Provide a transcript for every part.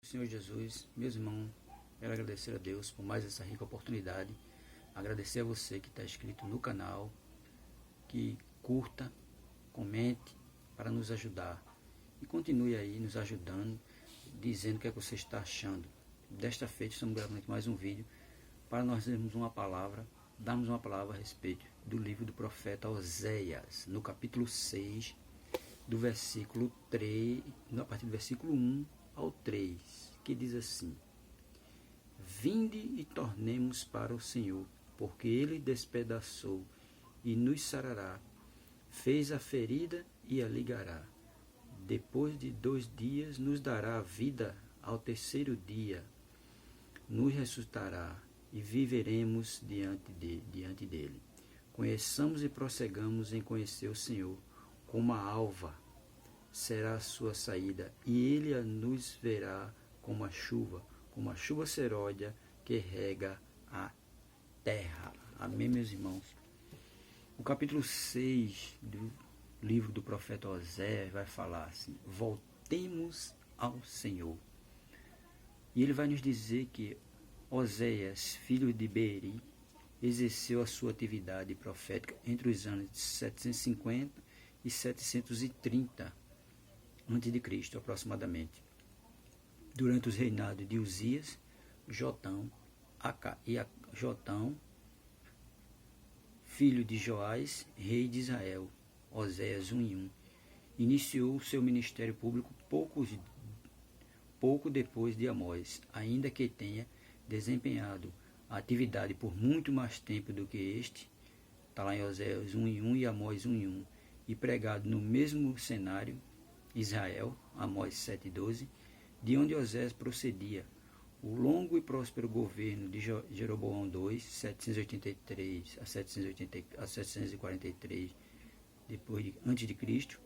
Senhor Jesus, meus irmãos, quero agradecer a Deus por mais essa rica oportunidade. Agradecer a você que está inscrito no canal, que curta, comente para nos ajudar. E continue aí nos ajudando, dizendo o que é que você está achando. Desta feita, estamos gravando aqui mais um vídeo para nós darmos uma palavra a respeito do livro do profeta Oséias, no capítulo 6, do versículo 3, a partir do versículo 1 ao 3, que diz assim: Vinde e tornemos para o Senhor, porque Ele despedaçou e nos sarará, fez a ferida e a ligará. Depois de 2 dias nos dará vida, ao terceiro dia nos ressuscitará e viveremos diante dele. Conheçamos e prossigamos em conhecer o Senhor, como a alva será a sua saída, e ele nos verá como a chuva seródia que rega a terra. Amém, meus irmãos? O capítulo 6 do livro do profeta Oséias vai falar assim: voltemos ao Senhor. E ele vai nos dizer que Oséias, filho de Beeri, exerceu a sua atividade profética entre os anos de 750 e 730 a.C., aproximadamente. Durante os reinados de Uzias, Jotão, filho de Joás, rei de Israel, Oséias 1:1, iniciou seu ministério público pouco depois de Amós, ainda que tenha desempenhado a atividade por muito mais tempo do que este, está lá em Oséias 1:1 e Amós 1:1, e pregado no mesmo cenário, Israel, Amós 7:12, de onde Oséias procedia. O longo e próspero governo de Jeroboão II, 783 a 743 antes de Cristo,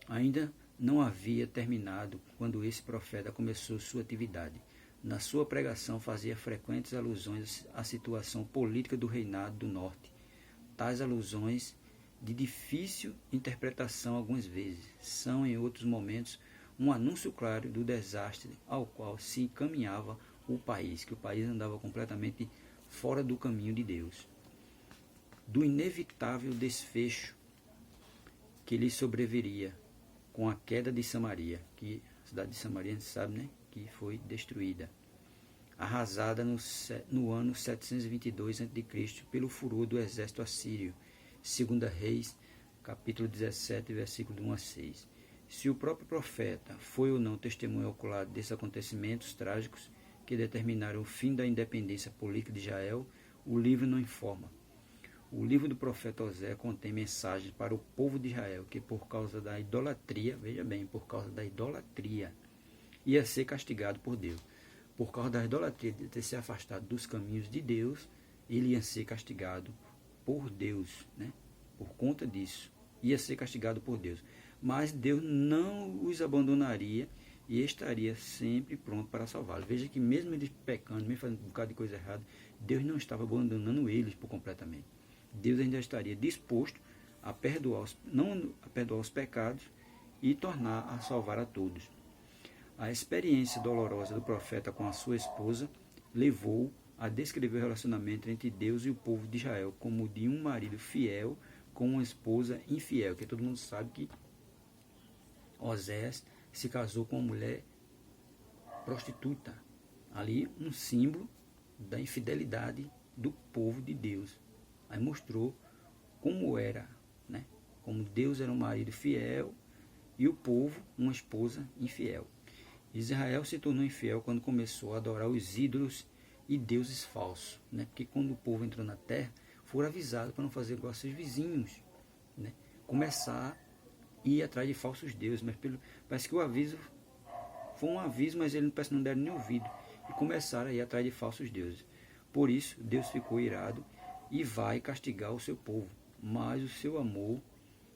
ainda não havia terminado quando esse profeta começou sua atividade. Na sua pregação fazia frequentes alusões à situação política do reinado do norte. Tais alusões, de difícil interpretação algumas vezes, são em outros momentos um anúncio claro do desastre ao qual se encaminhava o país, que o país andava completamente fora do caminho de Deus, do inevitável desfecho que lhe sobreviria com a queda de Samaria, que a cidade de Samaria, a gente sabe, né, que foi destruída, arrasada no ano 722 a.C. pelo furor do exército assírio. 2 Reis, capítulo 17, versículo 1 a 6. Se o próprio profeta foi ou não testemunha ocular desses acontecimentos trágicos que determinaram o fim da independência política de Israel, o livro não informa. O livro do profeta Oséias contém mensagens para o povo de Israel que, por causa da idolatria, veja bem, por causa da idolatria, ia ser castigado por Deus. Por causa da idolatria, de ter se afastado dos caminhos de Deus, ele ia ser castigado por Deus, né? Por conta disso, ia ser castigado por Deus. Mas Deus não os abandonaria e estaria sempre pronto para salvá-los. Veja que mesmo eles pecando, mesmo fazendo um bocado de coisa errada, Deus não estava abandonando eles por completamente. Deus ainda estaria disposto a perdoar os pecados e tornar a salvar a todos. A experiência dolorosa do profeta com a sua esposa levou a descrever o relacionamento entre Deus e o povo de Israel como de um marido fiel com uma esposa infiel, que todo mundo sabe que Oséias se casou com uma mulher prostituta. Ali um símbolo da infidelidade do povo de Deus. Aí mostrou como era, né? Como Deus era um marido fiel e o povo uma esposa infiel. Israel se tornou infiel quando começou a adorar os ídolos e deuses falsos, né? Porque quando o povo entrou na terra, foram avisados para não fazer igual aos seus vizinhos, né? Começar a ir atrás de falsos deuses, mas parece que o aviso foi um aviso, mas eles parece que não deram nem ouvido e começaram a ir atrás de falsos deuses. Por isso, Deus ficou irado e vai castigar o seu povo, mas o seu amor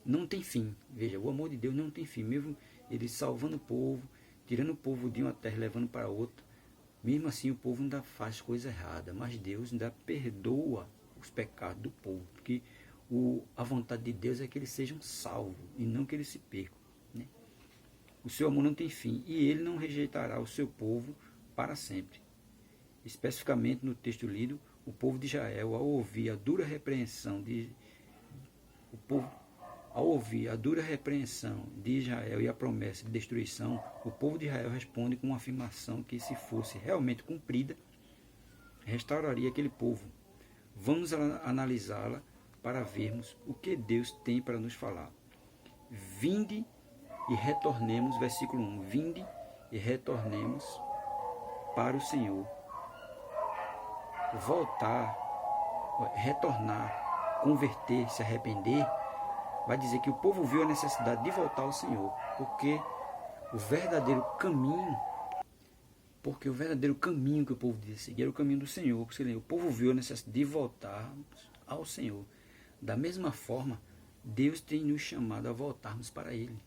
não tem fim. Veja, o amor de Deus não tem fim, mesmo ele salvando o povo, tirando o povo de uma terra e levando para outra, mesmo assim o povo ainda faz coisa errada, mas Deus ainda perdoa os pecados do povo, porque a vontade de Deus é que eles sejam salvos e não que eles se percam, né? O seu amor não tem fim e ele não rejeitará o seu povo para sempre. Especificamente no texto lido, o povo de Israel, ao ouvir a dura repreensão de Israel e a promessa de destruição, o povo de Israel responde com uma afirmação que, se fosse realmente cumprida, restauraria aquele povo. Vamos analisá-la para vermos o que Deus tem para nos falar. Vinde e retornemos, versículo 1. Vinde e retornemos para o Senhor. Voltar, retornar, converter, se arrepender, vai dizer que o povo viu a necessidade de voltar ao Senhor, porque o verdadeiro caminho que o povo devia seguir era o caminho do Senhor. Porque o povo viu a necessidade de voltar ao Senhor. Da mesma forma, Deus tem nos chamado a voltarmos para Ele.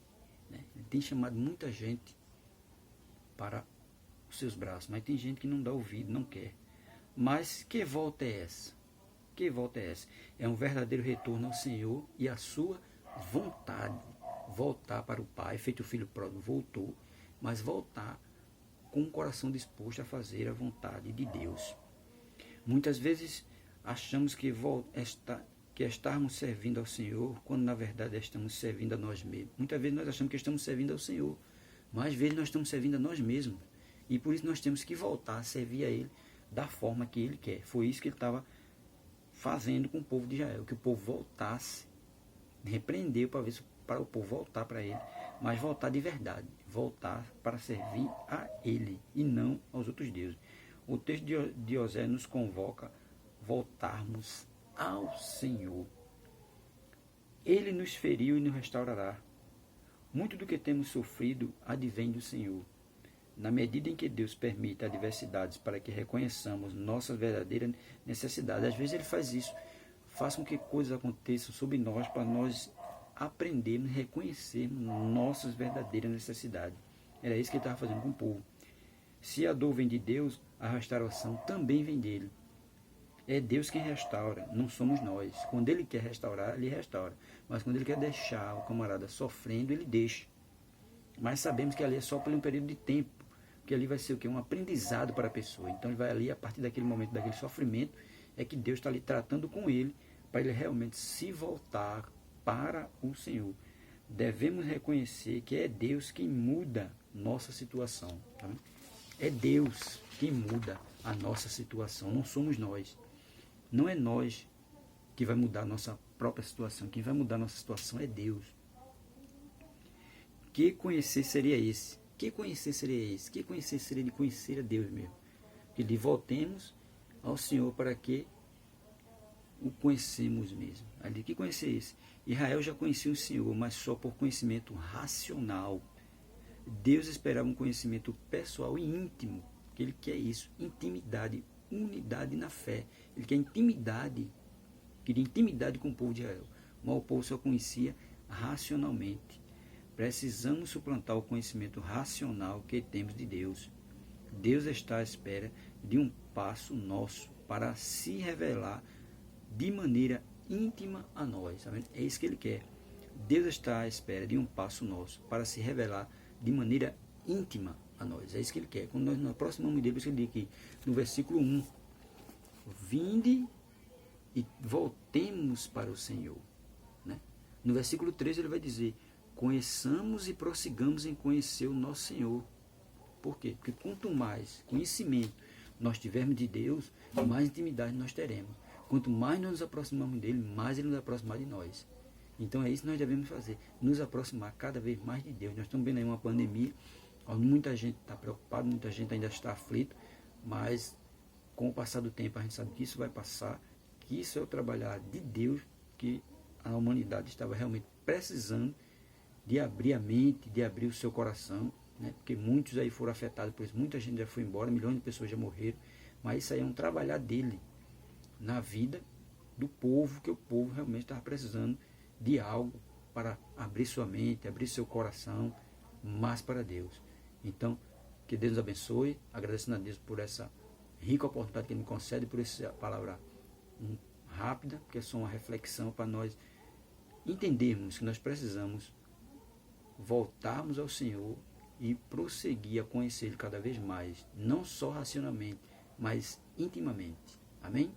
Ele tem chamado muita gente para os seus braços, mas tem gente que não dá ouvido, não quer. Mas que volta é essa? Que volta é essa? É um verdadeiro retorno ao Senhor e à sua vontade. Voltar para o Pai, feito o filho pródigo, voltou, mas voltar com o coração disposto a fazer a vontade de Deus. Muitas vezes achamos que estarmos servindo ao Senhor, quando na verdade estamos servindo a nós mesmos. Muitas vezes nós achamos que estamos servindo ao Senhor, mas às vezes nós estamos servindo a nós mesmos. E por isso nós temos que voltar a servir a Ele da forma que Ele quer. Foi isso que Ele estava fazendo com o povo de Israel, que o povo voltasse, repreendeu para o povo voltar para Ele, mas voltar de verdade, voltar para servir a Ele e não aos outros deuses. O texto de Oséias nos convoca a voltarmos ao Senhor. Ele nos feriu e nos restaurará. Muito do que temos sofrido advém do Senhor. Na medida em que Deus permite adversidades para que reconheçamos nossas verdadeiras necessidades, às vezes Ele faz isso, faz com que coisas aconteçam sobre nós para nós aprendermos, reconhecermos nossas verdadeiras necessidades. Era isso que Ele estava fazendo com o povo. Se a dor vem de Deus, a restauração também vem dele. É Deus quem restaura, não somos nós. Quando Ele quer restaurar, Ele restaura. Mas quando Ele quer deixar o camarada sofrendo, Ele deixa. Mas sabemos que ali é só por um período de tempo, porque ali vai ser o quê? Um aprendizado para a pessoa. Então ele vai ali, a partir daquele momento, daquele sofrimento, é que Deus está ali tratando com ele, para ele realmente se voltar para o Senhor. Devemos reconhecer que é Deus quem muda nossa situação. Tá? É Deus quem muda a nossa situação, não somos nós. Não é nós que vai mudar a nossa própria situação. Quem vai mudar a nossa situação é Deus. Que conhecer seria esse? Que conhecer seria esse? Que conhecer seria de conhecer a Deus mesmo. Que de voltemos ao Senhor para que o conhecemos mesmo. Ali, que conhecer esse? Israel já conhecia o Senhor, mas só por conhecimento racional. Deus esperava um conhecimento pessoal e íntimo. Que Ele quer isso, intimidade, unidade na fé. Ele quer intimidade, queria intimidade com o povo de Israel. Mas o povo só conhecia racionalmente. Precisamos suplantar o conhecimento racional que temos de Deus. Deus está à espera de um passo nosso para se revelar de maneira íntima a nós. Sabe? É isso que Ele quer. Deus está à espera de um passo nosso para se revelar de maneira íntima a nós. É isso que Ele quer. Quando nós nos aproximamos dele, Ele diz aqui no versículo 1, vinde e voltemos para o Senhor. Né? No versículo 3 ele vai dizer, conheçamos e prossigamos em conhecer o nosso Senhor. Por quê? Porque quanto mais conhecimento nós tivermos de Deus, mais intimidade nós teremos. Quanto mais nós nos aproximamos dele, mais ele nos aproximar de nós. Então é isso que nós devemos fazer, nos aproximar cada vez mais de Deus. Nós estamos vendo aí uma pandemia, muita gente está preocupada, muita gente ainda está aflita, mas com o passar do tempo a gente sabe que isso vai passar, que isso é o trabalhar de Deus, que a humanidade estava realmente precisando de abrir a mente, de abrir o seu coração, né? Porque muitos aí foram afetados por isso, muita gente já foi embora, milhões de pessoas já morreram, mas isso aí é um trabalhar dele na vida do povo, que o povo realmente estava precisando de algo para abrir sua mente, abrir seu coração mais para Deus. Então, que Deus nos abençoe, agradecendo a Deus por essa rica oportunidade que Ele me concede, por essa palavra rápida, porque é só uma reflexão para nós entendermos que nós precisamos voltarmos ao Senhor e prosseguir a conhecê-lo cada vez mais, não só racionalmente, mas intimamente. Amém?